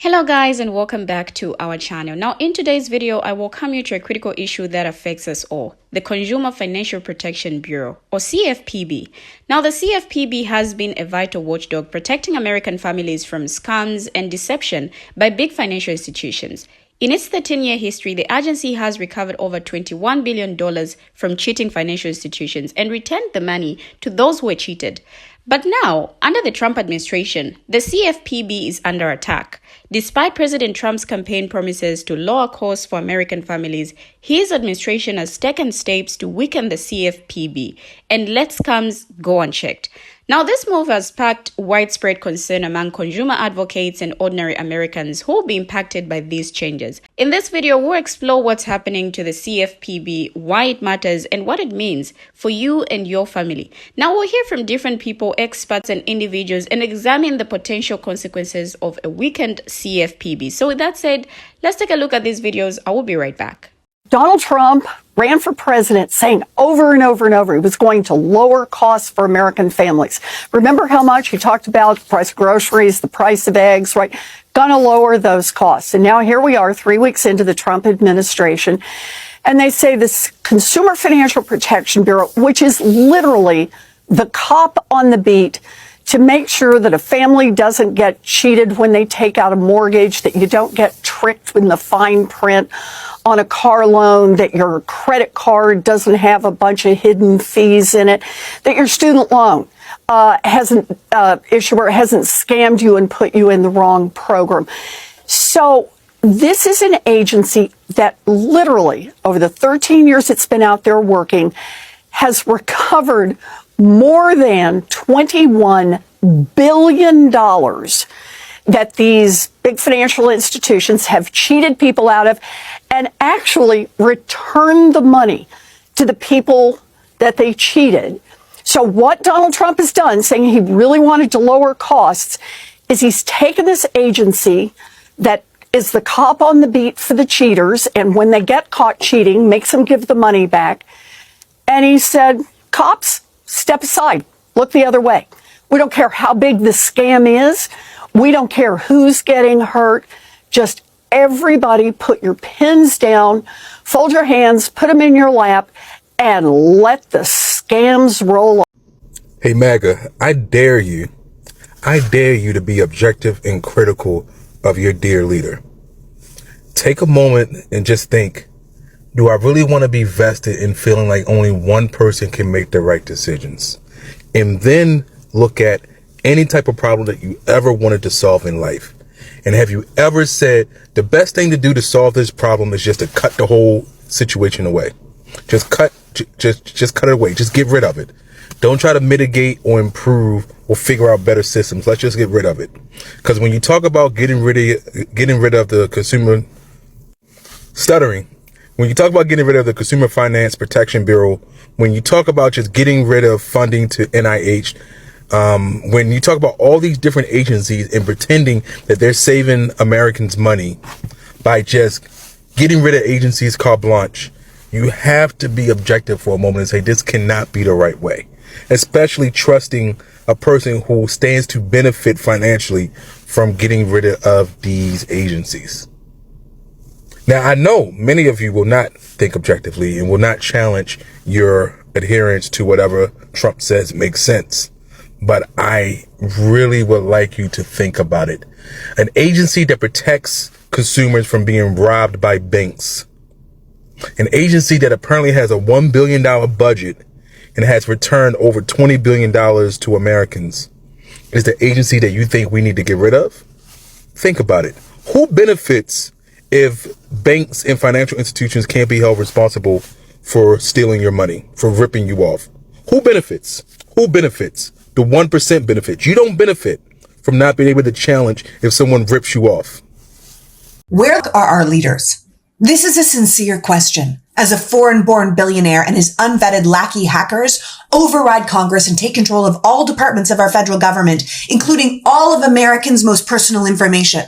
Hello guys, and welcome back to our channel. Now in today's video, I welcome you to a critical issue that affects us all, the Consumer Financial Protection Bureau, or CFPB. Now the CFPB has been a vital watchdog protecting American families from scams and deception by big financial institutions. In its 13-year history, the agency has recovered over $21 billion from cheating financial institutions and returned the money to those who were cheated. But now, under the Trump administration, the CFPB is under attack. Despite President Trump's campaign promises to lower costs for American families, his administration has taken steps to weaken the CFPB and let scams go unchecked. Now, this move has sparked widespread concern among consumer advocates and ordinary Americans who will be impacted by these changes. In this video, we'll explore what's happening to the CFPB, why it matters, and what it means for you and your family. Now, we'll hear from different people, experts, and individuals, and examine the potential consequences of a weakened CFPB. So with that said, let's take a look at these videos. I will be right back. Donald Trump ran for president saying over and over and over he was going to lower costs for American families. Remember how much he talked about the price of groceries, the price of eggs, right? Gonna lower those costs. And now here we are 3 weeks into the Trump administration. And they say this Consumer Financial Protection Bureau, which is literally the cop on the beat to make sure that a family doesn't get cheated when they take out a mortgage, that you don't get tricked in the fine print on a car loan, that your credit card doesn't have a bunch of hidden fees in it, that your student loan issuer hasn't scammed you and put you in the wrong program. So this is an agency that literally, over the 13 years it's been out there working, has recovered more than $21 billion that these big financial institutions have cheated people out of and actually returned the money to the people that they cheated. So what Donald Trump has done, saying he really wanted to lower costs, is he's taken this agency that is the cop on the beat for the cheaters, and when they get caught cheating, makes them give the money back. And he said, cops, step aside, look the other way. We don't care how big the scam is. We don't care who's getting hurt. Just everybody put your pens down, fold your hands, put them in your lap, and let the scams roll on. Hey MAGA, I dare you to be objective and critical of your dear leader. Take a moment and just think, do I really want to be vested in feeling like only one person can make the right decisions? And then look at any type of problem that you ever wanted to solve in life. And have you ever said the best thing to do to solve this problem is just to cut the whole situation away? Just cut it away. Just get rid of it. Don't try to mitigate or improve or figure out better systems. Let's just get rid of it. Because when you talk about getting rid of the consumer stuttering, when you talk about getting rid of the Consumer Finance Protection Bureau, when you talk about just getting rid of funding to NIH, when you talk about all these different agencies and pretending that they're saving Americans money by just getting rid of agencies carte blanche, you have to be objective for a moment and say this cannot be the right way, especially trusting a person who stands to benefit financially from getting rid of these agencies. Now, I know many of you will not think objectively and will not challenge your adherence to whatever Trump says makes sense. But I really would like you to think about it. An agency that protects consumers from being robbed by banks. An agency that apparently has a $1 billion budget and has returned over $20 billion to Americans is the agency that you think we need to get rid of? Think about it. Who benefits if banks and financial institutions can't be held responsible for stealing your money, for ripping you off? Who benefits? Who benefits? The 1% benefits. You don't benefit from not being able to challenge if someone rips you off. Where are our leaders? This is a sincere question. As a foreign-born billionaire and his unvetted lackey hackers override Congress and take control of all departments of our federal government, including all of Americans' most personal information.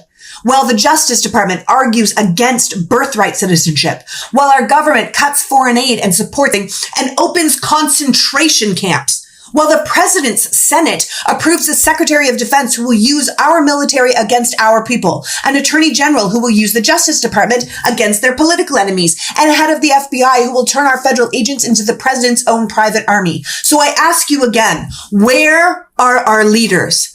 While the Justice Department argues against birthright citizenship, while our government cuts foreign aid and supporting and opens concentration camps, while the president's Senate approves a Secretary of Defense who will use our military against our people, an Attorney General who will use the Justice Department against their political enemies, and a head of the FBI who will turn our federal agents into the president's own private army. So I ask you again, where are our leaders?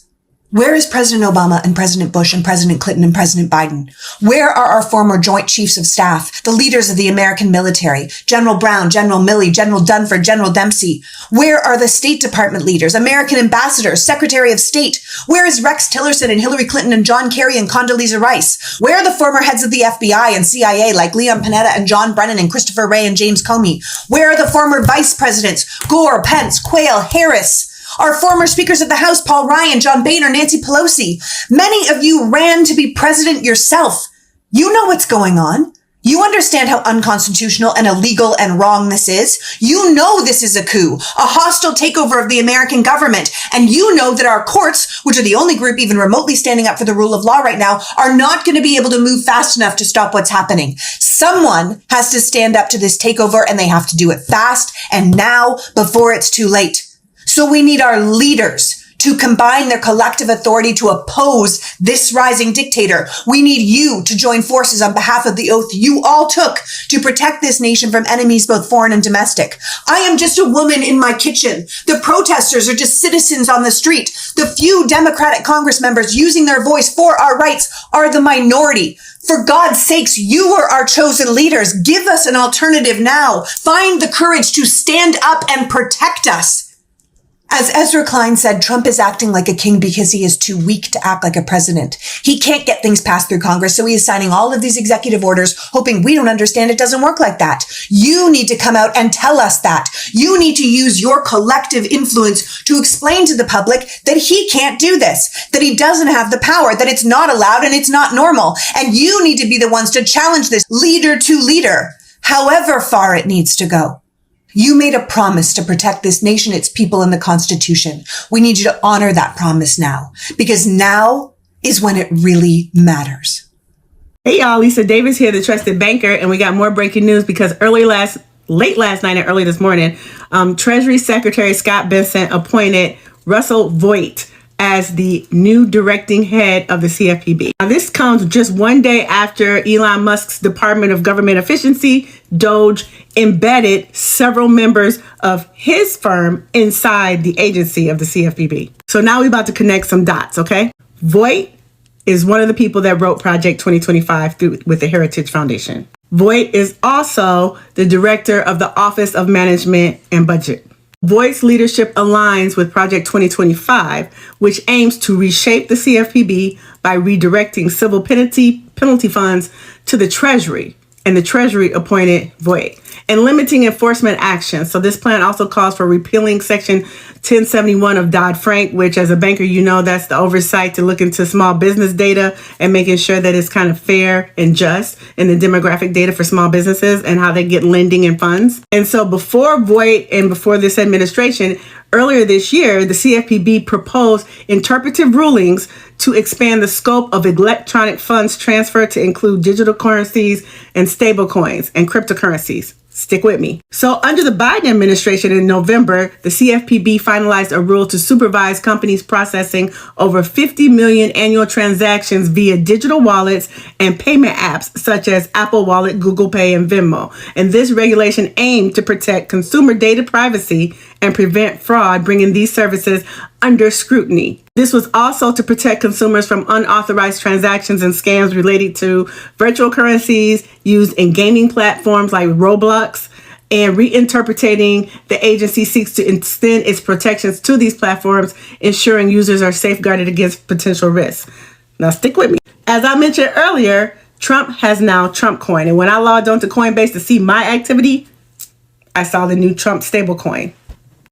Where is President Obama and President Bush and President Clinton and President Biden? Where are our former Joint Chiefs of Staff, the leaders of the American military, General Brown, General Milley, General Dunford, General Dempsey? Where are the State Department leaders, American ambassadors, Secretary of State? Where is Rex Tillerson and Hillary Clinton and John Kerry and Condoleezza Rice? Where are the former heads of the FBI and CIA like Leon Panetta and John Brennan and Christopher Wray and James Comey? Where are the former vice presidents, Gore, Pence, Quayle, Harris? Our former speakers of the House, Paul Ryan, John Boehner, Nancy Pelosi. Many of you ran to be president yourself. You know what's going on. You understand how unconstitutional and illegal and wrong this is. You know this is a coup, a hostile takeover of the American government. And you know that our courts, which are the only group even remotely standing up for the rule of law right now, are not going to be able to move fast enough to stop what's happening. Someone has to stand up to this takeover, and they have to do it fast and now before it's too late. So we need our leaders to combine their collective authority to oppose this rising dictator. We need you to join forces on behalf of the oath you all took to protect this nation from enemies, both foreign and domestic. I am just a woman in my kitchen. The protesters are just citizens on the street. The few Democratic Congress members using their voice for our rights are the minority. For God's sakes, you are our chosen leaders. Give us an alternative now. Find the courage to stand up and protect us. As Ezra Klein said, Trump is acting like a king because he is too weak to act like a president. He can't get things passed through Congress, so he is signing all of these executive orders, hoping we don't understand it doesn't work like that. You need to come out and tell us that. You need to use your collective influence to explain to the public that he can't do this, that he doesn't have the power, that it's not allowed and it's not normal. And you need to be the ones to challenge this leader to leader, however far it needs to go. You made a promise to protect this nation, its people, and the Constitution. We need you to honor that promise now, because now is when it really matters. Hey y'all, Lisa Davis here, the trusted banker, and we got more breaking news because late last night and early this morning, Treasury Secretary Scott Bessent appointed Russell Voigt as the new directing head of the CFPB. Now, this comes just one day after Elon Musk's Department of Government Efficiency, DOGE, embedded several members of his firm inside the agency of the CFPB. So now we're about to connect some dots, okay? Voigt is one of the people that wrote Project 2025 with the Heritage Foundation. Voigt is also the director of the Office of Management and Budget. Voigt's leadership aligns with Project 2025, which aims to reshape the CFPB by redirecting civil penalty funds to the Treasury, and the Treasury appointed Voigt, and limiting enforcement actions. So this plan also calls for repealing Section 1071 of Dodd-Frank, which as a banker, you know, that's the oversight to look into small business data and making sure that it's kind of fair and just in the demographic data for small businesses and how they get lending and funds. And so before Voigt and before this administration, earlier this year, the CFPB proposed interpretive rulings to expand the scope of electronic funds transfer to include digital currencies and stable coins and cryptocurrencies. Stick with me. So under the Biden administration in November, the CFPB finalized a rule to supervise companies processing over 50 million annual transactions via digital wallets and payment apps such as Apple Wallet, Google Pay, and Venmo. And this regulation aimed to protect consumer data privacy and prevent fraud, bringing these services under scrutiny. This was also to protect consumers from unauthorized transactions and scams related to virtual currencies used in gaming platforms like Roblox. And reinterpreting, the agency seeks to extend its protections to these platforms, ensuring users are safeguarded against potential risks. Now stick with me. As I mentioned earlier, Trump has now Trump coin. And when I logged onto Coinbase to see my activity, I saw the new Trump stablecoin.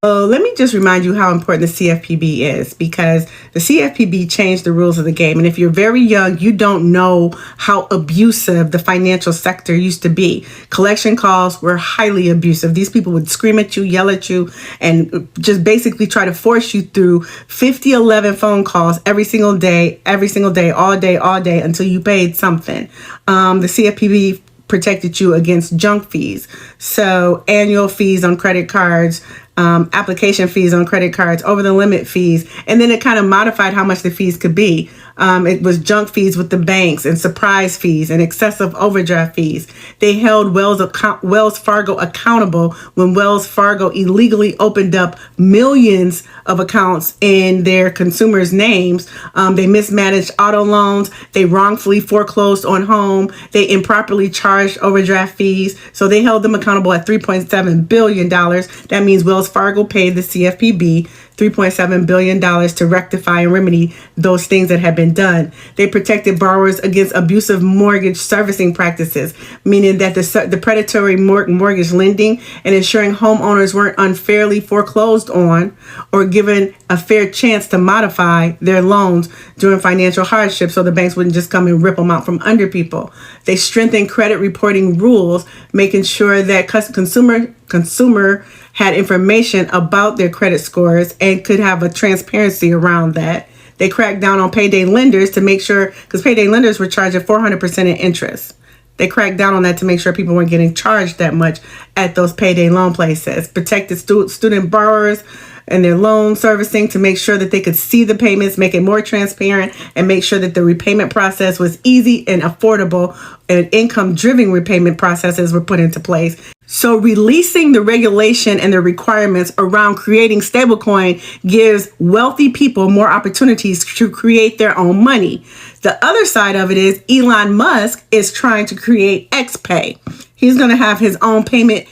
So let me just remind you how important the CFPB is, because the CFPB changed the rules of the game. And if you're very young, you don't know how abusive the financial sector used to be. Collection calls were highly abusive. These people would scream at you, yell at you, and just basically try to force you through 11 phone calls every single day, all day, until you paid something. The CFPB protected you against junk fees. So annual fees on credit cards, application fees on credit cards, over the limit fees, and then it kind of modified how much the fees could be. It was junk fees with the banks and surprise fees and excessive overdraft fees. They held Wells Fargo accountable when Wells Fargo illegally opened up millions of accounts in their consumers' names. They mismanaged auto loans. They wrongfully foreclosed on home. They improperly charged overdraft fees. So they held them accountable at $3.7 billion. That means Wells Fargo paid the CFPB $3.7 billion to rectify and remedy those things that had been done. They protected borrowers against abusive mortgage servicing practices, meaning that the predatory mortgage lending and ensuring homeowners weren't unfairly foreclosed on or given a fair chance to modify their loans during financial hardship so the banks wouldn't just come and rip them out from under people. They strengthened credit reporting rules, making sure that consumer had information about their credit scores and could have a transparency around that. They cracked down on payday lenders to make sure, because payday lenders were charged at 400% in interest. They cracked down on that to make sure people weren't getting charged that much at those payday loan places. Protected student borrowers and their loan servicing to make sure that they could see the payments, make it more transparent, and make sure that the repayment process was easy and affordable, and income-driven repayment processes were put into place. So releasing the regulation and the requirements around creating stablecoin gives wealthy people more opportunities to create their own money. The other side of it is Elon Musk is trying to create XPay. He's going to have his own payment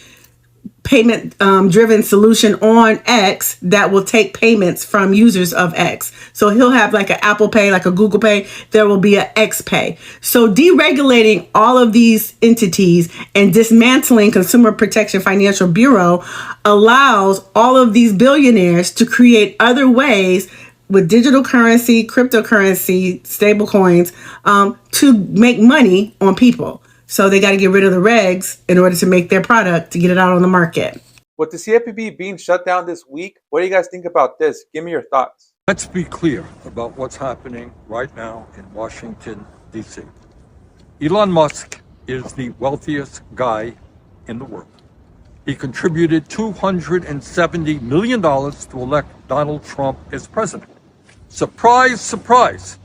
driven solution on X that will take payments from users of X. So he'll have like an Apple Pay, like a Google Pay. There will be an X Pay. So deregulating all of these entities and dismantling Consumer Protection Financial Bureau allows all of these billionaires to create other ways with digital currency, cryptocurrency, stable coins, to make money on people. So they got to get rid of the regs in order to make their product to get it out on the market. With the CFPB being shut down this week, what do you guys think about this? Give me your thoughts. Let's be clear about what's happening right now in Washington, D.C. Elon Musk is the wealthiest guy in the world. He contributed $270 million to elect Donald Trump as president. Surprise, surprise.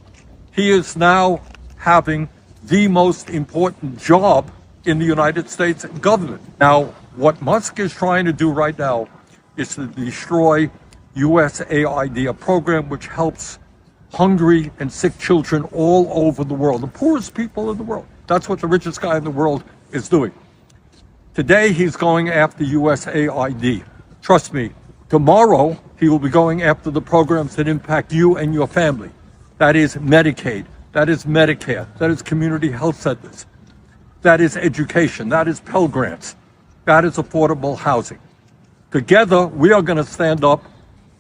He is now having the most important job in the United States government. Now, what Musk is trying to do right now is to destroy USAID, a program which helps hungry and sick children all over the world, the poorest people in the world. That's what the richest guy in the world is doing. Today, he's going after USAID. Trust me, tomorrow, he will be going after the programs that impact you and your family. That is Medicaid. That is Medicare. That is community health centers. That is education. That is Pell Grants. That is affordable housing. Together, we are going to stand up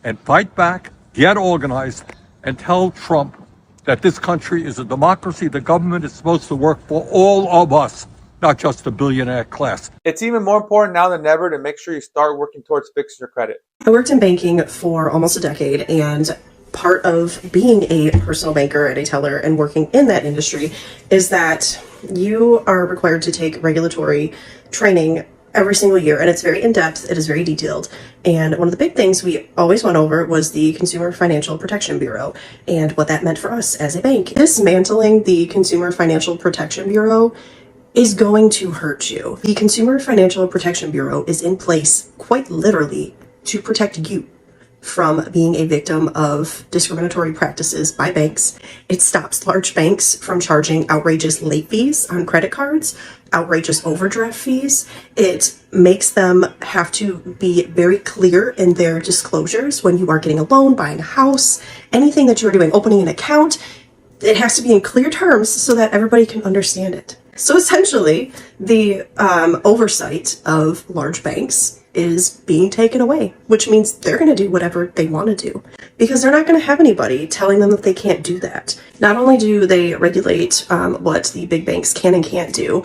and fight back, get organized, and tell Trump that this country is a democracy. The government is supposed to work for all of us, not just the billionaire class. It's even more important now than ever to make sure you start working towards fixing your credit. I worked in banking for almost a decade, and part of being a personal banker and a teller and working in that industry is that you are required to take regulatory training every single year, and it's very in-depth, it is very detailed. And one of the big things we always went over was the Consumer Financial Protection Bureau and what that meant for us as a bank. Dismantling the Consumer Financial Protection Bureau is going to hurt you. The Consumer Financial Protection Bureau is in place quite literally to protect you from being a victim of discriminatory practices by banks. It stops large banks from charging outrageous late fees on credit cards, outrageous overdraft fees. It makes them have to be very clear in their disclosures when you are getting a loan, buying a house, anything that you're doing, opening an account. It has to be in clear terms so that everybody can understand it. So essentially, the oversight of large banks is being taken away, which means they're going to do whatever they want to do because they're not going to have anybody telling them that they can't do that. Not only do they regulate what the big banks can and can't do,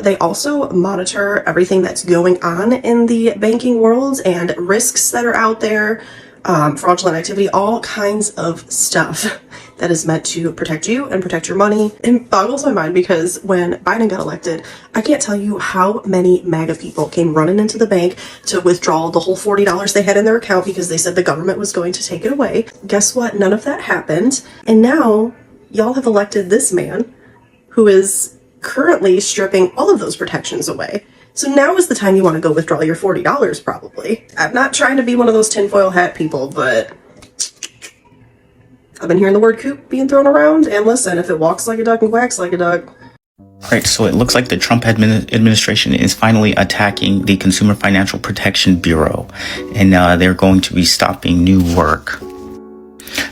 they also monitor everything that's going on in the banking world and risks that are out there. fraudulent activity, all kinds of stuff that is meant to protect you and protect your money. It boggles my mind because when Biden got elected, I can't tell you how many MAGA people came running into the bank to withdraw the whole $40 they had in their account because they said the government was going to take it away. Guess what? None of that happened. And now y'all have elected this man who is currently stripping all of those protections away. So now is the time you want to go withdraw your $40, probably. I'm not trying to be one of those tinfoil hat people, but I've been hearing the word coup being thrown around, and listen, if it walks like a duck and quacks like a duck. Right, so it looks like the Trump administration is finally attacking the Consumer Financial Protection Bureau, and they're going to be stopping new work.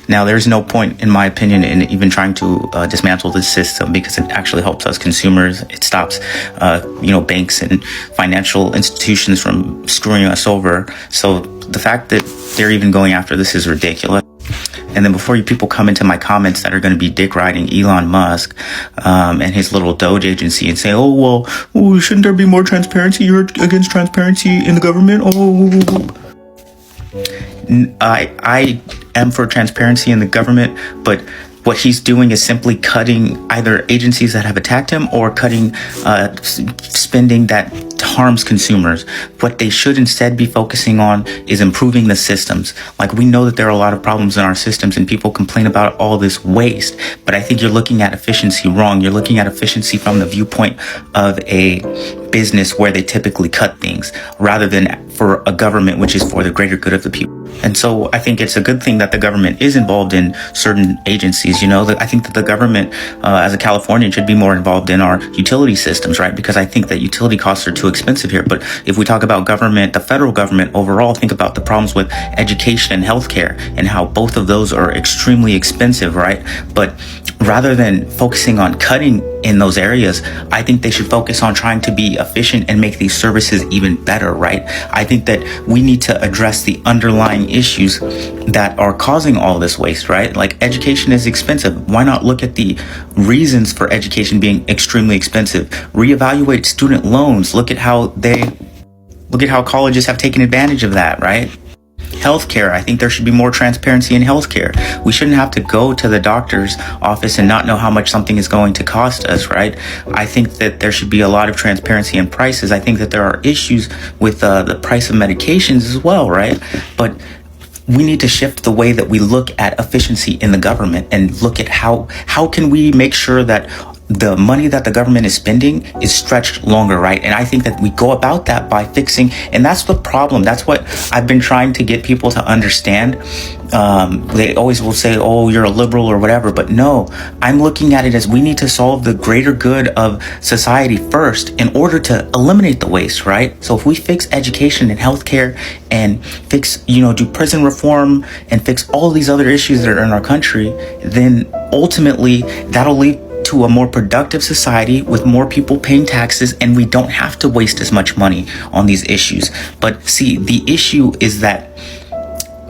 Now, there's no point, in my opinion, in even trying to dismantle this system because it actually helps us consumers. It stops, banks and financial institutions from screwing us over. So the fact that they're even going after this is ridiculous. And then before you people come into my comments that are going to be dick riding Elon Musk and his little Doge agency and say, shouldn't there be more transparency? You're against transparency in the government? I am for transparency in the government, but what he's doing is simply cutting either agencies that have attacked him or cutting spending that harms consumers. What they should instead be focusing on is improving the systems. Like, we know that there are a lot of problems in our systems and people complain about all this waste, but I think you're looking at efficiency wrong. You're looking at efficiency from the viewpoint of a business where they typically cut things rather than for a government, which is for the greater good of the people. And so I think it's a good thing that the government is involved in certain agencies. I think that the government, as a Californian, should be more involved in our utility systems, right? Because I think that utility costs are too expensive here. But if we talk about government, the federal government overall, think about the problems with education and healthcare and how both of those are extremely expensive, right? But rather than focusing on cutting in those areas, I think they should focus on trying to be efficient and make these services even better, right? I think that we need to address the underlying issues that are causing all this waste, right? Like, education is expensive. Why not look at the reasons for education being extremely expensive? Reevaluate student loans. Look at how colleges have taken advantage of that, right? Healthcare. I think there should be more transparency in healthcare. We shouldn't have to go to the doctor's office and not know how much something is going to cost us, right? I think that there should be a lot of transparency in prices. I think that there are issues with the price of medications as well, right? But we need to shift the way that we look at efficiency in the government and look at how can we make sure that the money that the government is spending is stretched longer, right? And I think that we go about that by fixing, and that's the problem. That's what I've been trying to get people to understand. They always will say, oh, you're a liberal or whatever, but no, I'm looking at it as we need to solve the greater good of society first in order to eliminate the waste, right? So if we fix education and healthcare and fix, do prison reform and fix all these other issues that are in our country, then ultimately that'll lead to a more productive society with more people paying taxes, and we don't have to waste as much money on these issues. But see, the issue is that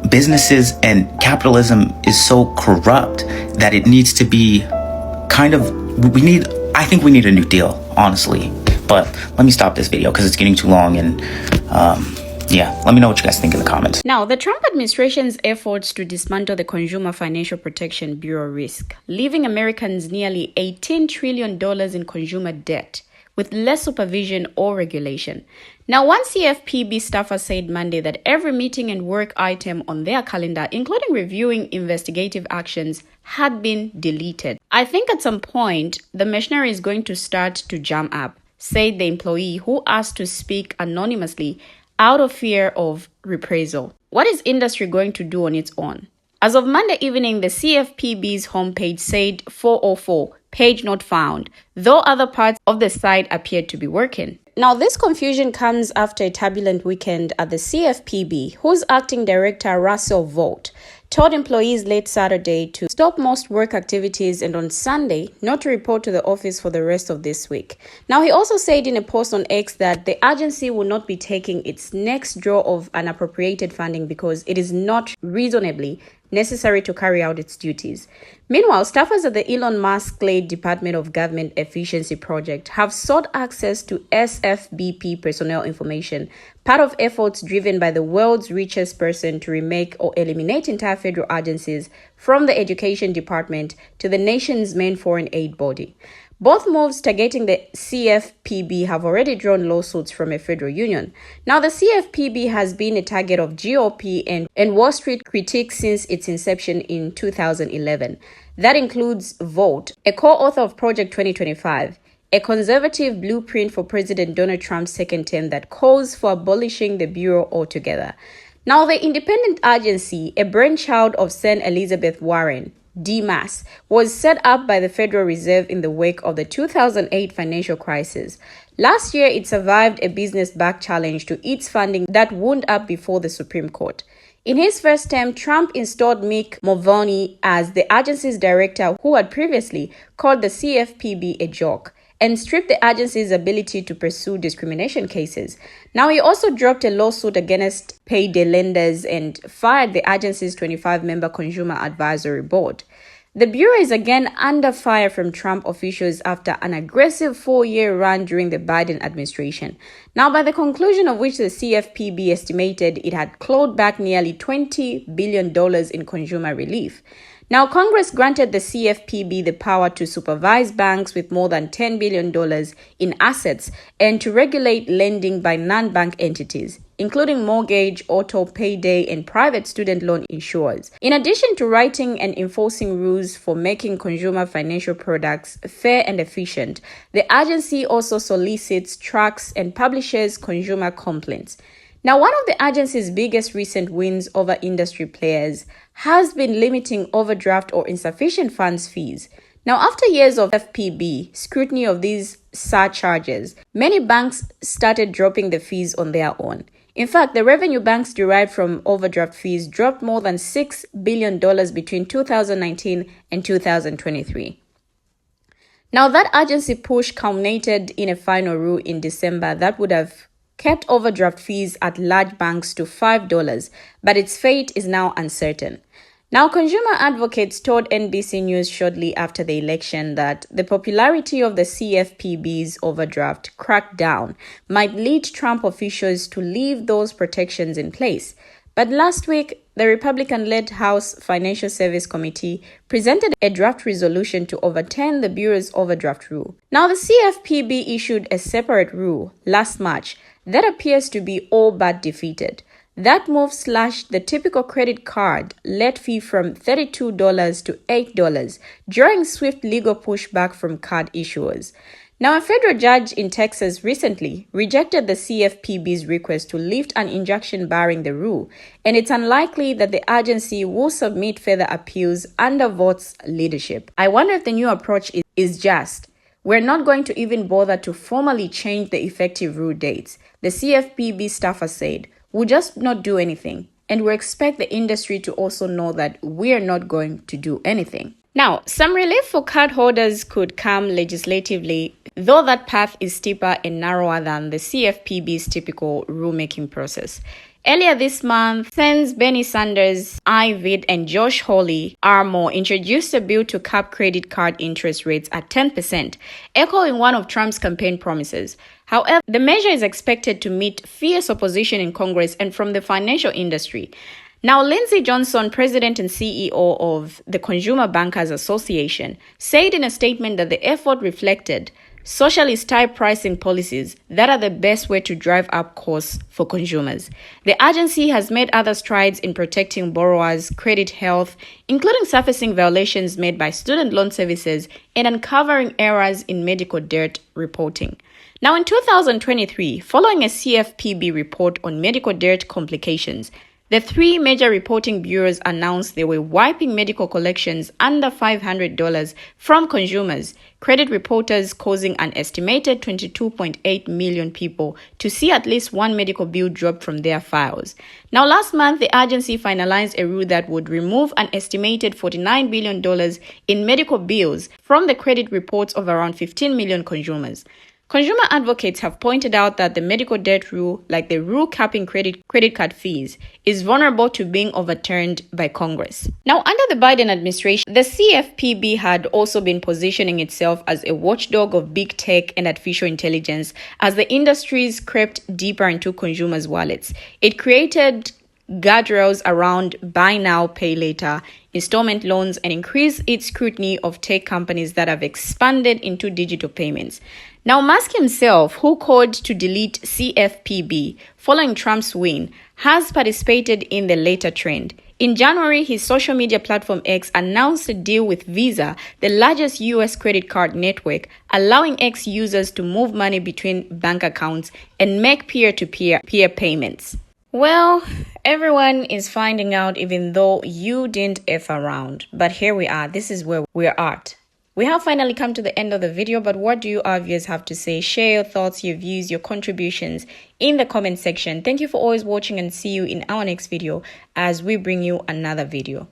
businesses and capitalism is so corrupt that it needs to be I think we need a new deal, honestly. But let me stop this video because it's getting too long, and let me know what you guys think in the comments. Now, the Trump administration's efforts to dismantle the Consumer Financial Protection Bureau risk, leaving Americans nearly $18 trillion in consumer debt with less supervision or regulation. Now, one CFPB staffer said Monday that every meeting and work item on their calendar, including reviewing investigative actions, had been deleted. I think at some point, the machinery is going to start to jam up, said the employee who asked to speak anonymously out of fear of reprisal. What is industry going to do on its own? As of Monday evening, the CFPB's homepage said 404, page not found, though other parts of the site appeared to be working. Now, this confusion comes after a turbulent weekend at the CFPB, whose acting director, Russell Vogt, told employees late Saturday to stop most work activities and on Sunday not to report to the office for the rest of this week. Now, he also said in a post on X that the agency will not be taking its next draw of unappropriated funding because it is not reasonably necessary to carry out its duties. Meanwhile, staffers at the Elon Musk-led Department of Government Efficiency Project have sought access to CFPB personnel information, part of efforts driven by the world's richest person to remake or eliminate entire federal agencies from the Education Department to the nation's main foreign aid body. Both moves targeting the CFPB have already drawn lawsuits from a federal union. Now, the CFPB has been a target of GOP and Wall Street critiques since its inception in 2011. That includes Vote, a co-author of Project 2025, a conservative blueprint for President Donald Trump's second term that calls for abolishing the Bureau altogether. Now, the independent agency, a brainchild of Senator Elizabeth Warren, DMAS, was set up by the Federal Reserve in the wake of the 2008 financial crisis. Last year, it survived a business-backed challenge to its funding that wound up before the Supreme Court. In his first term, Trump installed Mick Mulvaney as the agency's director, who had previously called the CFPB a joke and stripped the agency's ability to pursue discrimination cases. Now, he also dropped a lawsuit against payday lenders and fired the agency's 25-member Consumer Advisory Board. The Bureau is again under fire from Trump officials after an aggressive 4-year run during the Biden administration. Now, by the conclusion of which the CFPB estimated it had clawed back nearly $20 billion in consumer relief. Now, Congress granted the CFPB the power to supervise banks with more than $10 billion in assets and to regulate lending by non-bank entities, including mortgage, auto, payday, and private student loan insurers. In addition to writing and enforcing rules for making consumer financial products fair and efficient, the agency also solicits, tracks, and publishes consumer complaints. Now, one of the agency's biggest recent wins over industry players has been limiting overdraft or insufficient funds fees. Now, after years of CFPB scrutiny of these surcharges, many banks started dropping the fees on their own. In fact, the revenue banks derived from overdraft fees dropped more than $6 billion between 2019 and 2023. Now, that agency push culminated in a final rule in December that would have kept overdraft fees at large banks to $5, but its fate is now uncertain. Now, consumer advocates told NBC News shortly after the election that the popularity of the CFPB's overdraft crackdown might lead Trump officials to leave those protections in place. But last week, the Republican-led House Financial Service Committee presented a draft resolution to overturn the Bureau's overdraft rule. Now, the CFPB issued a separate rule last March that appears to be all but defeated. That move slashed the typical credit card late fee from $32 to $8 during swift legal pushback from card issuers. Now, a federal judge in Texas recently rejected the CFPB's request to lift an injunction barring the rule, and it's unlikely that the agency will submit further appeals under Vote's leadership. I wonder if the new approach is just, we're not going to even bother to formally change the effective rule dates. The CFPB staffer said, we'll just not do anything, and we expect the industry to also know that we're not going to do anything. Now, some relief for cardholders could come legislatively, though that path is steeper and narrower than the CFPB's typical rulemaking process. Earlier this month, Senators Bernie Sanders, Ivy, and Josh Hawley introduced a bill to cap credit card interest rates at 10%, echoing one of Trump's campaign promises. However, the measure is expected to meet fierce opposition in Congress and from the financial industry. Now, Lindsey Johnson, president and CEO of the Consumer Bankers Association, said in a statement that the effort reflected socialist-type pricing policies that are the best way to drive up costs for consumers. The agency has made other strides in protecting borrowers' credit health, including surfacing violations made by student loan services and uncovering errors in medical debt reporting. Now, in 2023, following a CFPB report on medical debt complications, the three major reporting bureaus announced they were wiping medical collections under $500 from consumers, credit reporters causing an estimated 22.8 million people to see at least one medical bill dropped from their files. Now, last month, the agency finalized a rule that would remove an estimated $49 billion in medical bills from the credit reports of around 15 million consumers. Consumer advocates have pointed out that the medical debt rule, like the rule capping credit card fees, is vulnerable to being overturned by Congress. Now, under the Biden administration, the CFPB had also been positioning itself as a watchdog of big tech and artificial intelligence as the industries crept deeper into consumers' wallets. It created guardrails around buy now, pay later, installment loans, and increased its scrutiny of tech companies that have expanded into digital payments. Now, Musk himself, who called to delete CFPB following Trump's win, has participated in the later trend. In January, his social media platform X announced a deal with Visa, the largest US credit card network, allowing X users to move money between bank accounts and make peer-to-peer payments. Well, everyone is finding out even though you didn't F around. But here we are. This is where we're at. We have finally come to the end of the video, but what do you our viewers have to say? Share your thoughts, your views, your contributions in the comment section. Thank you for always watching and see you in our next video as we bring you another video.